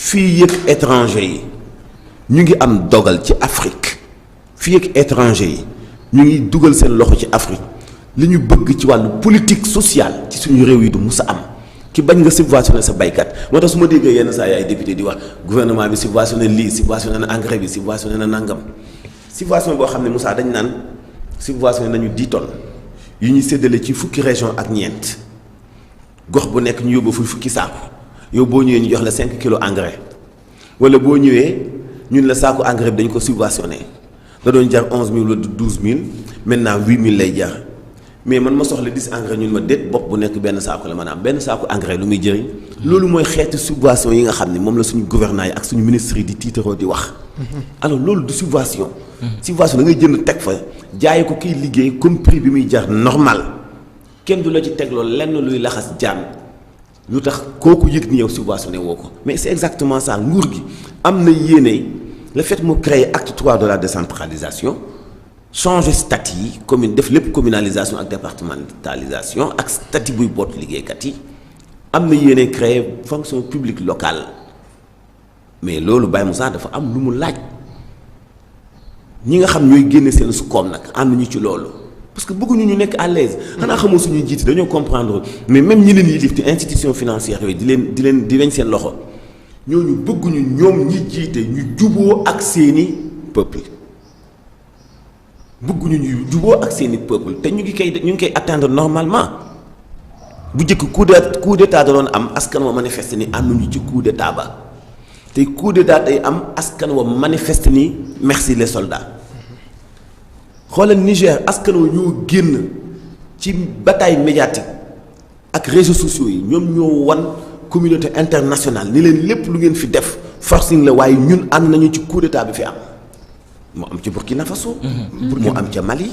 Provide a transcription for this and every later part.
fii yëg étranger yi ñu ngi am dogal ci Afrique fii yëg étranger yi ñu ngi dugal seen loxo ci Afrique li ñu bëgg ci wàllu politique sociale ci suñu réew yi du mus a am ki bañ nga subventionné sa baykat moo tax su ma déggee yenn saa yi ay député di wax gouvernement bi subventionné lii subventionné na engrais bi subventionné na nangam subvention boo xam ne Moussa dañ naan subventionné nañu 10 tonnes yu ñuy séddale ci fukki région ak ñeent gox bu nekk ñu yóbbu fu fukki saaku yow boo ñëwee ñu jox la 5 kilos engrais wala boo ñëwee ñun la saaku engrais bi dañ ko subventionné da doon jar 11000 wala 12000 maintenant 8000 lay jar mais man ma soxla 10 engrais ñun ma déet bopp bu nekk benn saako la maanaam benn saako engrais lu muy jëriñ. loolu mooy xeetu subvention yi nga xam ne moom la suñu gouvernement yi ak suñu ministre yi di tiitaroo di wax. alors loolu du subvention. subvention da ngay jënd teg fa jaay ko kiy liggéey comme prix bi muy jar normal kenn du la ci teg loolu lenn luy laxas jaan lu tax kooku yëg ni yow subventionné woo ko mais c'est exactement ça nguur gi am na yéene le fait mu créer acte 3 de la décentralisation. changer statut yi commune def lépp communalisation ak départementalisation ak statut buy boot liggéeykat yi am na yéene créer fonction publique locale mais loolu Baye Moussa dafa am lu mu laaj ñi nga xam ñooy génne seen su koom nag ànduñu ci loolu parce que bëgguñu ñu nekk à l'aise xanaa xamoo suñuy jiite dañoo comprendre mais même ñi leen yilif ci institution financière yooyu di weñ seen loxo ñooñu bëgguñu ñoom ñi jiite ñu juboo ak seeni peuple bëgguñu ñu juboo ak seeni peuple te ñu ngi koy atteindre normalement bu njëkk coup d'état da doon am askan wa manifeste ni ànduñu ci coup d'état ba te coup d'état day am askan wa manifeste ni merci les soldats xoolal Niger askan wa ñoo génn ci bataille médiatique ak réseaux sociaux yi ñoom ñoo wan communauté internationale ni leen lépp lu ngeen fi def forcing la waaye ñun ànd nañu ci coup d'état bi fi am. moo am ci Burkina Faso. moo am ca Mali.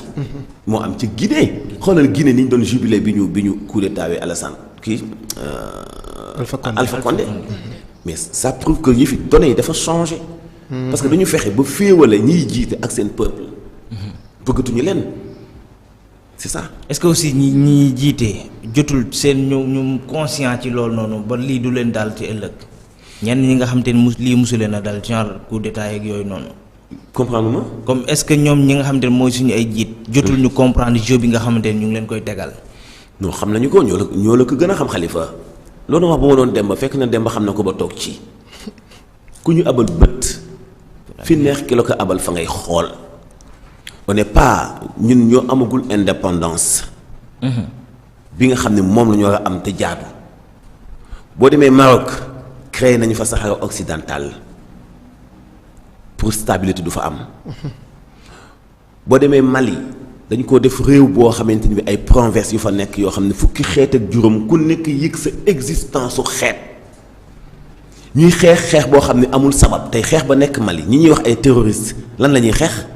moo am ca Guinée. xoolal Guinée ni ñu doon jubilé bi ñu coup d'état wi Alassane kii. Alpha Condé mais ça prouve que yi fi données yi dafa changé. parce que dañu fexe ba féewale ñiy jiite ak seen peuple. bëggatuñu leen c'est ça. est-ce que aussi ñi jiite jotul seen ñu conscient ci loolu noonu ba lii du leen daal ci ëllëg ñenn ñi nga xam te ne lii musu leen a dal genre coup d'état yeeg yooyu noonu. comprendre ma comme est-ce que ñoom ñi nga xamante ne mooy suñu ay jiit jotul ñu comprendre jeu bi nga xamante ne ñu ngi leen koy tegal. non xam nañu ko ñoo la ko gën a xam Xalifa loolu wax ba ma doon dem ba fekk na dem ba xam na ko ba toog ci ku ñu abal bët fi neex ki la ko abal fa ngay xool on n'est pas ñun ñoo amagul indépendance. bi nga xam ne moom la ñu war a am te jaadu boo demee Maroc créé nañu fa Sahara occidental. pour stabilité du fa am boo demee Mali dañ koo def réew boo xamante ni bi ay provinces yu fa nekk yoo xam ne fukki xeet ak juróom ku nekk yëg sa existence su xeet ñuy xeex boo xam ne amul sabab tey xeex ba nekk Mali ñi ñuy wax ay terroristes lan la ñuy xeex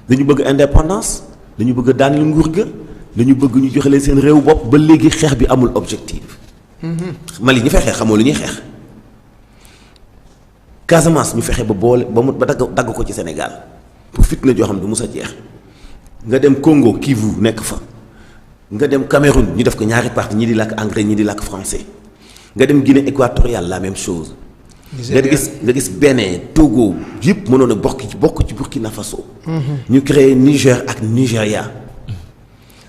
dañu bëgg indépendance dañu bëgg daaneel nguur ga dañu bëgg ñu joxe leen seen réew bopp ba léegi xeex bi amul objectif. Mali ñi fay xeex xamoo lu ñuy xeex. Casamance ñu fexe ba boole ba dagg ko ci Sénégal pour fitna joo xam ne du mus a jeex nga dem Congo Kivu nekk fa nga dem Cameroun ñu def ko ñaari parti ñii di làkk anglais ñii di làkk français nga dem Guinée équatoriale la même chose. nga gis Bénin Togo yëpp mënoon a bokk ci Burkina Faso. ñu créé Niger ak Nigéria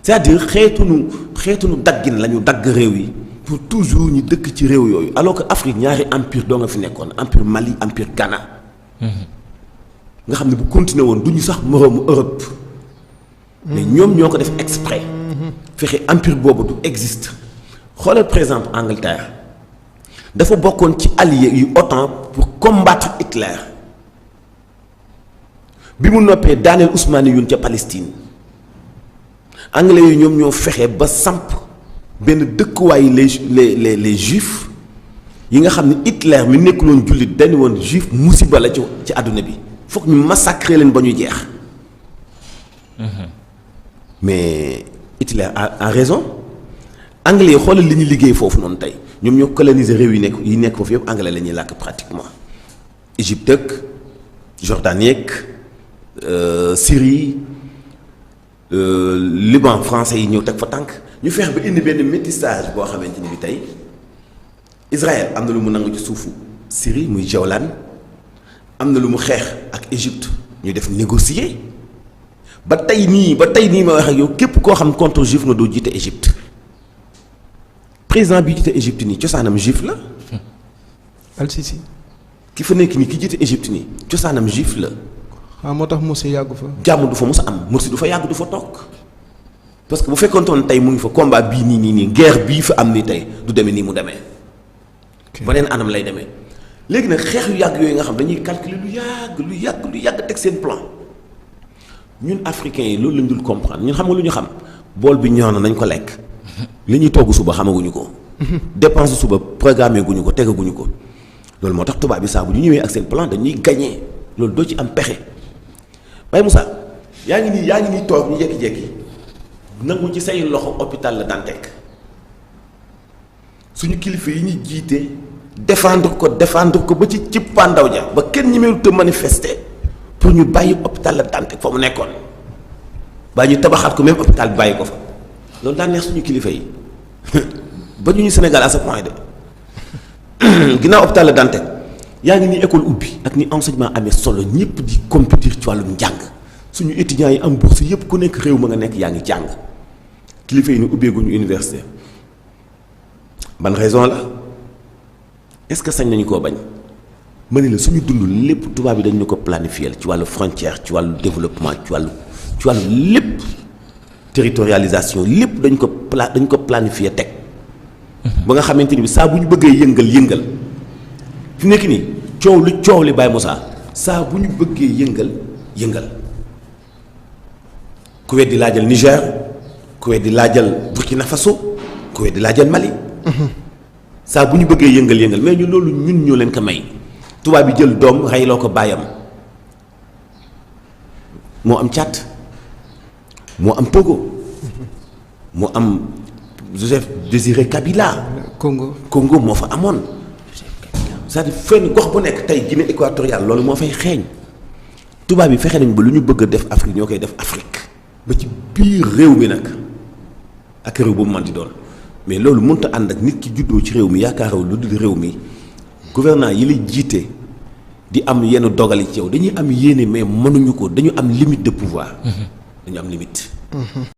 c'est-à-dire xeetunu daggin la ñu dagg réew yi. pour toujours ñu dëkk ci réew yooyu alors que Afrique ñaari empire doo nga fi nekkoon empire Mali empire Ghana. nga xam ne bu continuer woon du ñu sax moroomu Europe. mais ñoom ñoo ko def exprès. fexe empire boobu du existe xoolal par exemple Angleterre dafa bokkoon ci allié yu OTAN pour combattre Hitler bi mu noppee daaneel Ousmaniyun ca Palestine anglais yi ñoom ñoo fexe ba samp. benn dëkkuwaay les juifs yi nga xam ne Hitler mi nekkuloon jullit dañu woon juif musiba la ci àdduna bi foog ñu massacrer leen ba ñu jeex. mais Hitler a raison anglais yi xoolal li ñu liggéey foofu noonu tey ñoom ñoo coloniser réew yi nekk foofu yëpp anglais la ñuy làkk pratiquement Égypte ak Jordanie ak Syrie Liban français yi ñëw teg fa tànk. ñu feex ba indi benn métissage boo xamante ni bi tey Israël am na lu mu nangu ci suufu Syrie muy Jawlan am na lu mu xeex ak Égypte ñu def négocier ba tey nii ma wax ak yow képp koo xam contre juif nga doo jiite Égypte président bi jiite Égypte nii cosaanam juif la. Al-Sisi. ki fa nekk nii ki jiite Égypte nii cosaanam juif la. waaw moo tax Morsi yàggu fa. jàmm du fa mos a am Morsi du fa yàgg du fa toog parce que bu fekkoontoon tey mu ngi fa combat bii nii guerre bii fa am ni tey du demee nii mu demee. beneen anam lay demee. léegi nag xeex yu yàgg yooyu nga xam dañuy calculer lu yàgg teg seen plan ñun africains yi loolu lañ dul comprendre ñun xam nga lu ñu xam bool bi ñor na nañ ko lekk li ñuy togg suba xamaguñu ko. dépense suba programmé guñu ko tegaguñu ko loolu moo tax tubaab bi saa bu ñu ñëwee ak seen plan dañuy gagné loolu doo ci am pexe. Baye Moussa yaa ngi nii toog ñu jékki-jékki nangu ci say loxo hôpital La Dantec suñu kilifa yi ñuy jiite défendre ko ba ci pandaw ja ba kenn ñemeelu te manifester pour ñu bàyyi hôpital La Dantec fa mu nekkoon ba ñu tabaxaat ko même hôpital bi bàyyi ko fa loolu daan neex suñu kilifa yi ba ñu Sénégal à ce point de ginnaaw hôpital La Dantec yaa ngi nii école ubbi ak ni enseignement amee solo ñëpp di compétir ci wàllum njàng suñu étudiants yi am bourse yëpp ku nekk réew ma nga nekk yaa ngi jàng kilifa yi ni ubbeeguñu université ban raison la est-ce que sañ nañu koo bañ ma ne la suñu dund lépp tubaab yi dañ ñu ko planifier ci wàllu frontière ci wàllu développement ci wàllu lépp territorialisation lépp dañ ko planifier teg ba nga xamante ni bi saa bu ñu bëggee yëngal fi nekk nii coow li Baye Moussa saa bu ñu bëggee yëngal ku weddi laajal Niger ku weddi laajal Burkina Faso ku weddi laajal Mali saa bu ñu bëggee yëngal mais ñu loolu ñun ñoo leen ko may tubaab bi jël doom reyloo ko baayam moo am Tchad moo am Togo moo am Joseph Désiré Kabila Congo moo fa amoon c'est-à-dire fenn gox bu nekk tey Guinée équatoriale loolu moo fay xeeñ tubaab yi fexe nañ ba lu ñu bëgg a def Afrique ñoo koy def Afrique ba ci biir réew mi nag ak réew bu mu mën di doon mais loolu mënut a ànd ak nit ki juddoo ci réew mi yaakaaraw lu dul réew mi gouvernant yi lay jiite di am yenn dogal yi ci yow dañuy am yéene mais mënuñu ko dañu am limite de pouvoir. dañu am limite.